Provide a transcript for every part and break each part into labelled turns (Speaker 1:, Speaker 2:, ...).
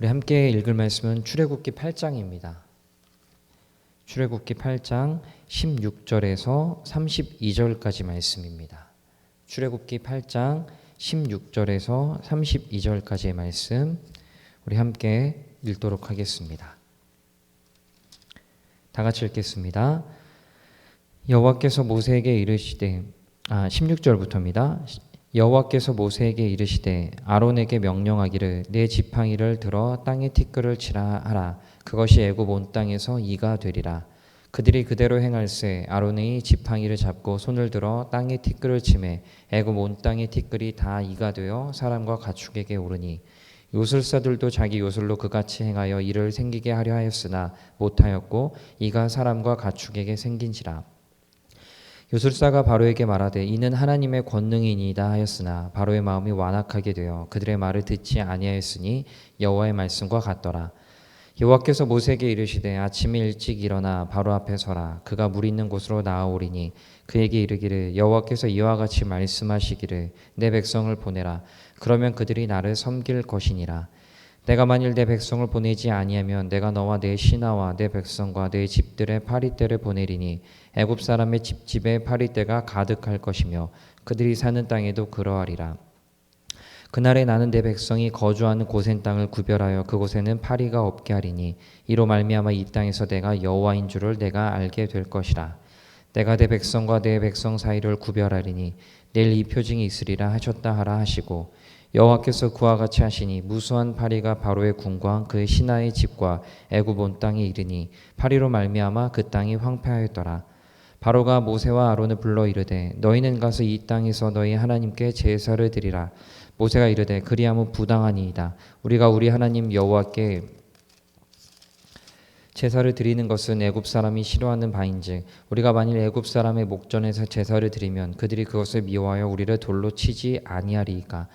Speaker 1: 우리 함께 읽을 말씀은 출애굽기 8장입니다. 출애굽기 8장 16절에서 32절까지 말씀입니다. 출애굽기 8장 16절에서 32절까지의 말씀 우리 함께 읽도록 하겠습니다. 다 같이 읽겠습니다. 여호와께서 모세에게 이르시되 16절부터입니다. 여호와께서 모세에게 이르시되 아론에게 명령하기를 내 지팡이를 들어 땅에 티끌을 치라 하라. 그것이 애굽 온 땅에서 이가 되리라. 그들이 그대로 행할세 아론이 지팡이를 잡고 손을 들어 땅에 티끌을 치매 애굽 온 땅의 티끌이 다 이가 되어 사람과 가축에게 오르니 요술사들도 자기 요술로 그같이 행하여 이를 생기게 하려 하였으나 못하였고 이가 사람과 가축에게 생긴지라. 요술사가 바로에게 말하되 이는 하나님의 권능이니이다 하였으나 바로의 마음이 완악하게 되어 그들의 말을 듣지 아니하였으니 여호와의 말씀과 같더라. 여호와께서 모세에게 이르시되 아침에 일찍 일어나 바로 앞에 서라. 그가 물 있는 곳으로 나아오리니 그에게 이르기를 여호와께서 이와 같이 말씀하시기를 내 백성을 보내라. 그러면 그들이 나를 섬길 것이니라. 내가 만일 내 백성을 보내지 아니하면 내가 너와 내 신하와 내 백성과 내 집들의 파리떼를 보내리니 애굽 사람의 집집에 파리떼가 가득할 것이며 그들이 사는 땅에도 그러하리라. 그날에 나는 내 백성이 거주하는 고센 땅을 구별하여 그곳에는 파리가 없게 하리니 이로 말미암아 이 땅에서 내가 여호와인 줄을 내가 알게 될 것이라. 내가 내 백성과 내 백성 사이를 구별하리니 내일 이 표징이 있으리라 하셨다 하라 하시고 여호와께서 그와 같이 하시니 무수한 파리가 바로의 궁과 그의 신하의 집과 애굽 온 땅에 이르니 파리로 말미암아 그 땅이 황폐하였더라. 바로가 모세와 아론을 불러 이르되 너희는 가서 이 땅에서 너희 하나님께 제사를 드리라. 모세가 이르되 그리하면 부당하니이다. 우리가 우리 하나님 여호와께 제사를 드리는 것은 애굽 사람이 싫어하는 바인즉 우리가 만일 애굽 사람의 목전에서 제사를 드리면 그들이 그것을 미워하여 우리를 돌로 치지 아니하리이까.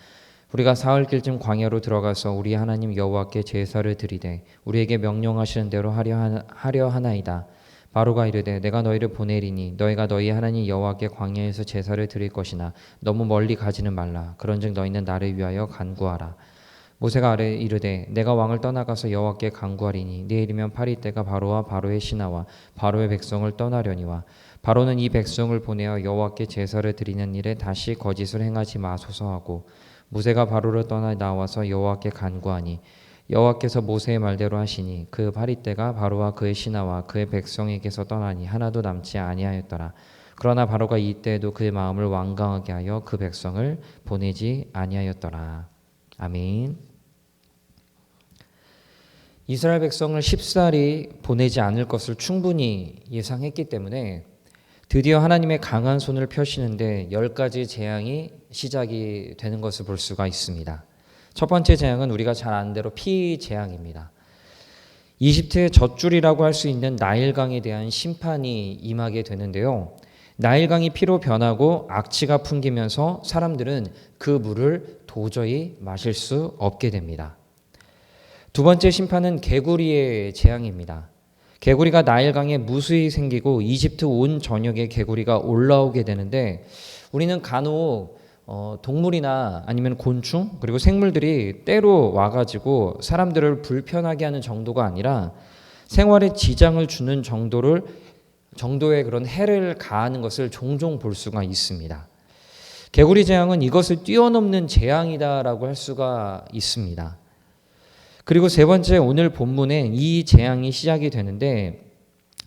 Speaker 1: 우리가 사흘길쯤 광야로 들어가서 우리 하나님 여호와께 제사를 드리되 우리에게 명령하시는 대로 하려 하나이다. 바로가 이르되 내가 너희를 보내리니 너희가 너희 하나님 여호와께 광야에서 제사를 드릴 것이나 너무 멀리 가지는 말라. 그런즉 너희는 나를 위하여 간구하라. 모세가 아래 이르되 내가 왕을 떠나가서 여호와께 간구하리니 내일이면 파리떼가 바로와 바로의 신하와 바로의 백성을 떠나려니와 바로는 이 백성을 보내어 여호와께 제사를 드리는 일에 다시 거짓을 행하지 마소서 하고 모세가 바로를 떠나 나와서 여호와께 간구하니 여호와께서 모세의 말대로 하시니 그 파리떼가 바로와 그의 신하와 그의 백성에게서 떠나니 하나도 남지 아니하였더라. 그러나 바로가 이때에도 그의 마음을 완강하게 하여 그 백성을 보내지 아니하였더라. 아멘. 이스라엘 백성을 쉽사리 보내지 않을 것을 충분히 예상했기 때문에 드디어 하나님의 강한 손을 펴시는데 10가지 재앙이 시작이 되는 것을 볼 수가 있습니다. 첫 번째 재앙은 우리가 잘 아는 대로 피 재앙입니다. 이집트의 젖줄이라고 할 수 있는 나일강에 대한 심판이 임하게 되는데요. 나일강이 피로 변하고 악취가 풍기면서 사람들은 그 물을 도저히 마실 수 없게 됩니다. 두 번째 심판은 개구리의 재앙입니다. 개구리가 나일강에 무수히 생기고 이집트 온 전역에 개구리가 올라오게 되는데 우리는 간혹 동물이나 아니면 곤충 그리고 생물들이 때로 와가지고 사람들을 불편하게 하는 정도가 아니라 생활에 지장을 주는 정도의 그런 해를 가하는 것을 종종 볼 수가 있습니다. 개구리 재앙은 이것을 뛰어넘는 재앙이다라고 할 수가 있습니다. 그리고 세 번째 오늘 본문에 이 재앙이 시작이 되는데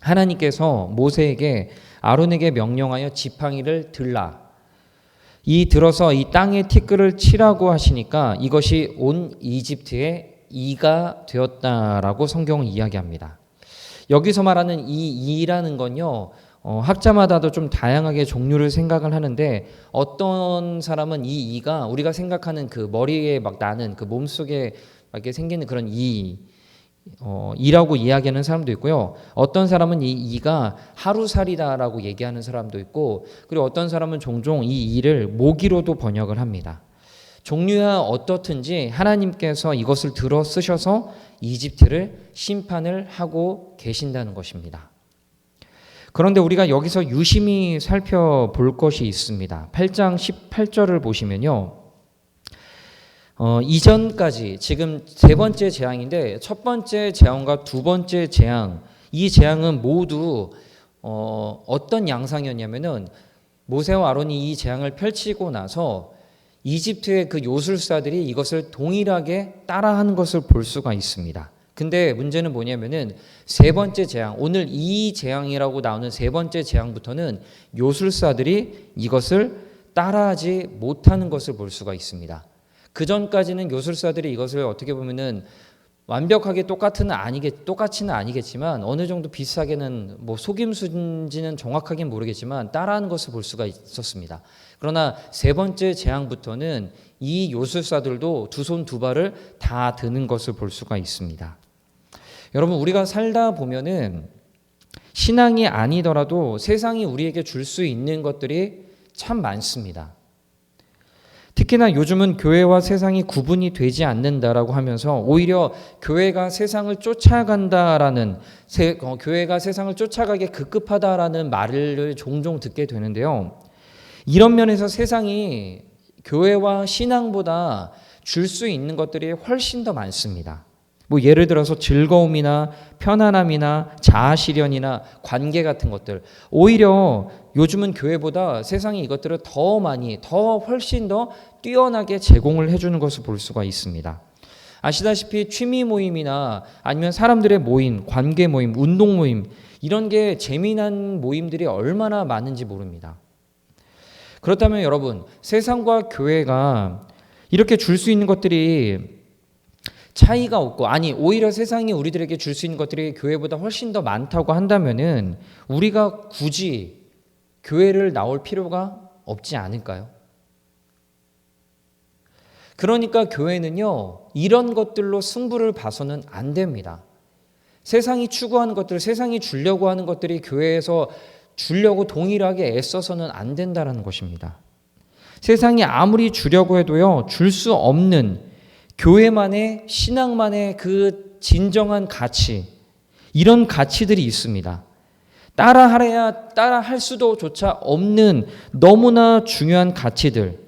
Speaker 1: 하나님께서 모세에게 아론에게 명령하여 지팡이를 들라. 들어서 이 땅에 티끌을 치라고 하시니까 이것이 온 이집트의 이가 되었다라고 성경은 이야기합니다. 여기서 말하는 이 이라는 건요. 학자마다도 좀 다양하게 종류를 생각을 하는데 어떤 사람은 이 이가 우리가 생각하는 그 머리에 막 나는 그 몸속에 이렇게 생기는 그런 이라고 이야기하는 사람도 있고요. 어떤 사람은 이 이가 하루살이다라고 얘기하는 사람도 있고 그리고 어떤 사람은 종종 이 이를 모기로도 번역을 합니다. 종류야 어떻든지 하나님께서 이것을 들어 쓰셔서 이집트를 심판을 하고 계신다는 것입니다. 그런데 우리가 여기서 유심히 살펴볼 것이 있습니다. 8장 18절을 보시면요. 이전까지 지금 세 번째 재앙인데 첫 번째 재앙과 두 번째 재앙, 이 재앙은 모두 어떤 양상이었냐면은 모세와 아론이 이 재앙을 펼치고 나서 이집트의 그 요술사들이 이것을 동일하게 따라하는 것을 볼 수가 있습니다. 근데 문제는 뭐냐면은 세 번째 재앙, 오늘 이 재앙이라고 나오는 세 번째 재앙부터는 요술사들이 이것을 따라하지 못하는 것을 볼 수가 있습니다. 그 전까지는 요술사들이 이것을 어떻게 보면은 완벽하게 똑같지는 아니겠지만 어느 정도 비슷하게는 뭐 속임수인지는 정확하게는 모르겠지만 따라하는 것을 볼 수가 있었습니다. 그러나 세 번째 재앙부터는 이 요술사들도 두 손 두 발을 다 드는 것을 볼 수가 있습니다. 여러분, 우리가 살다 보면은 신앙이 아니더라도 세상이 우리에게 줄 수 있는 것들이 참 많습니다. 특히나 요즘은 교회와 세상이 구분이 되지 않는다라고 하면서 오히려 교회가 세상을 쫓아간다라는 교회가 세상을 쫓아가게 급급하다라는 말을 종종 듣게 되는데요. 이런 면에서 세상이 교회와 신앙보다 줄 수 있는 것들이 훨씬 더 많습니다. 뭐 예를 들어서 즐거움이나 편안함이나 자아실현이나 관계 같은 것들, 오히려 요즘은 교회보다 세상이 이것들을 더 훨씬 더 뛰어나게 제공을 해주는 것을 볼 수가 있습니다. 아시다시피 취미 모임이나 아니면 사람들의 모임, 관계 모임, 운동 모임, 이런 게 재미난 모임들이 얼마나 많은지 모릅니다. 그렇다면 여러분, 세상과 교회가 이렇게 줄 수 있는 것들이 차이가 없고, 아니 오히려 세상이 우리들에게 줄 수 있는 것들이 교회보다 훨씬 더 많다고 한다면은 우리가 굳이 교회를 나올 필요가 없지 않을까요? 그러니까 교회는요, 이런 것들로 승부를 봐서는 안 됩니다. 세상이 추구하는 것들, 세상이 주려고 하는 것들이 교회에서 주려고 동일하게 애써서는 안 된다는 것입니다. 세상이 아무리 주려고 해도요, 줄 수 없는 교회만의, 신앙만의 그 진정한 가치, 이런 가치들이 있습니다. 따라할 수도 조차 없는 너무나 중요한 가치들,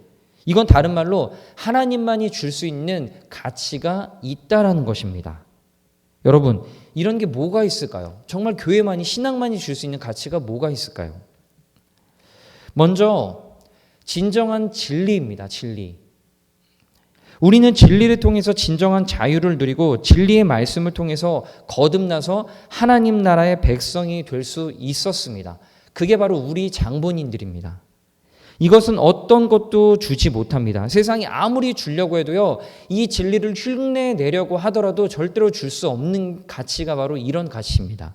Speaker 1: 이건 다른 말로 하나님만이 줄 수 있는 가치가 있다라는 것입니다. 여러분, 이런 게 뭐가 있을까요? 정말 교회만이, 신앙만이 줄 수 있는 가치가 뭐가 있을까요? 먼저 진정한 진리입니다. 진리. 우리는 진리를 통해서 진정한 자유를 누리고 진리의 말씀을 통해서 거듭나서 하나님 나라의 백성이 될 수 있었습니다. 그게 바로 우리 장본인들입니다. 이것은 어떤 것도 주지 못합니다. 세상이 아무리 주려고 해도요, 이 진리를 흉내내려고 하더라도 절대로 줄 수 없는 가치가 바로 이런 가치입니다.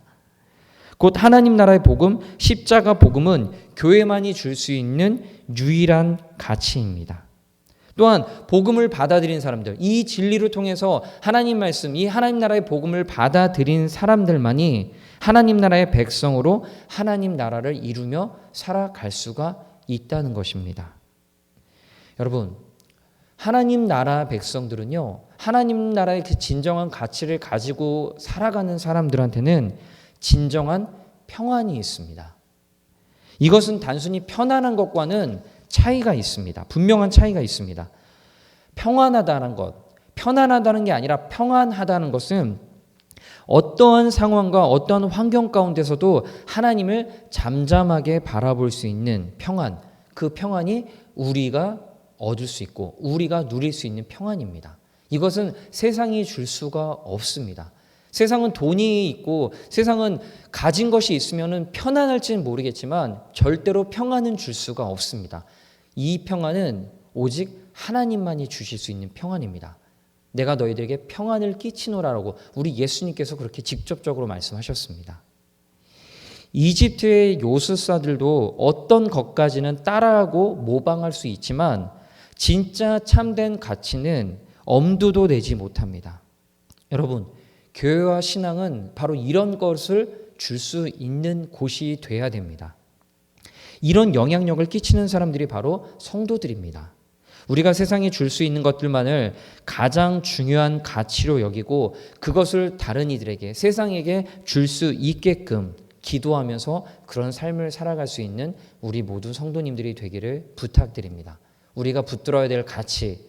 Speaker 1: 곧 하나님 나라의 복음, 십자가 복음은 교회만이 줄 수 있는 유일한 가치입니다. 또한 복음을 받아들인 사람들, 이 진리를 통해서 하나님 말씀, 이 하나님 나라의 복음을 받아들인 사람들만이 하나님 나라의 백성으로 하나님 나라를 이루며 살아갈 수가 있다는 것입니다. 여러분, 하나님 나라 백성들은요, 하나님 나라의 그 진정한 가치를 가지고 살아가는 사람들한테는 진정한 평안이 있습니다. 이것은 단순히 편안한 것과는 차이가 있습니다. 분명한 차이가 있습니다. 평안하다는 것, 편안하다는 게 아니라 평안하다는 것은 어떠한 상황과 어떠한 환경 가운데서도 하나님을 잠잠하게 바라볼 수 있는 평안, 그 평안이 우리가 얻을 수 있고 우리가 누릴 수 있는 평안입니다. 이것은 세상이 줄 수가 없습니다. 세상은 돈이 있고 세상은 가진 것이 있으면 편안할지는 모르겠지만 절대로 평안은 줄 수가 없습니다. 이 평안은 오직 하나님만이 주실 수 있는 평안입니다. 내가 너희들에게 평안을 끼치노라라고 우리 예수님께서 그렇게 직접적으로 말씀하셨습니다. 이집트의 요술사들도 어떤 것까지는 따라하고 모방할 수 있지만 진짜 참된 가치는 엄두도 내지 못합니다. 여러분, 교회와 신앙은 바로 이런 것을 줄 수 있는 곳이 돼야 됩니다. 이런 영향력을 끼치는 사람들이 바로 성도들입니다. 우리가 세상에 줄 수 있는 것들만을 가장 중요한 가치로 여기고 그것을 다른 이들에게, 세상에게 줄 수 있게끔 기도하면서 그런 삶을 살아갈 수 있는 우리 모두 성도님들이 되기를 부탁드립니다. 우리가 붙들어야 될 가치,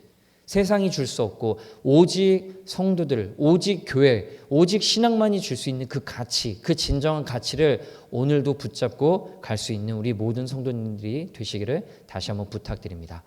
Speaker 1: 세상이 줄 수 없고 오직 성도들, 오직 교회, 오직 신앙만이 줄 수 있는 그 가치, 그 진정한 가치를 오늘도 붙잡고 갈 수 있는 우리 모든 성도님들이 되시기를 다시 한번 부탁드립니다.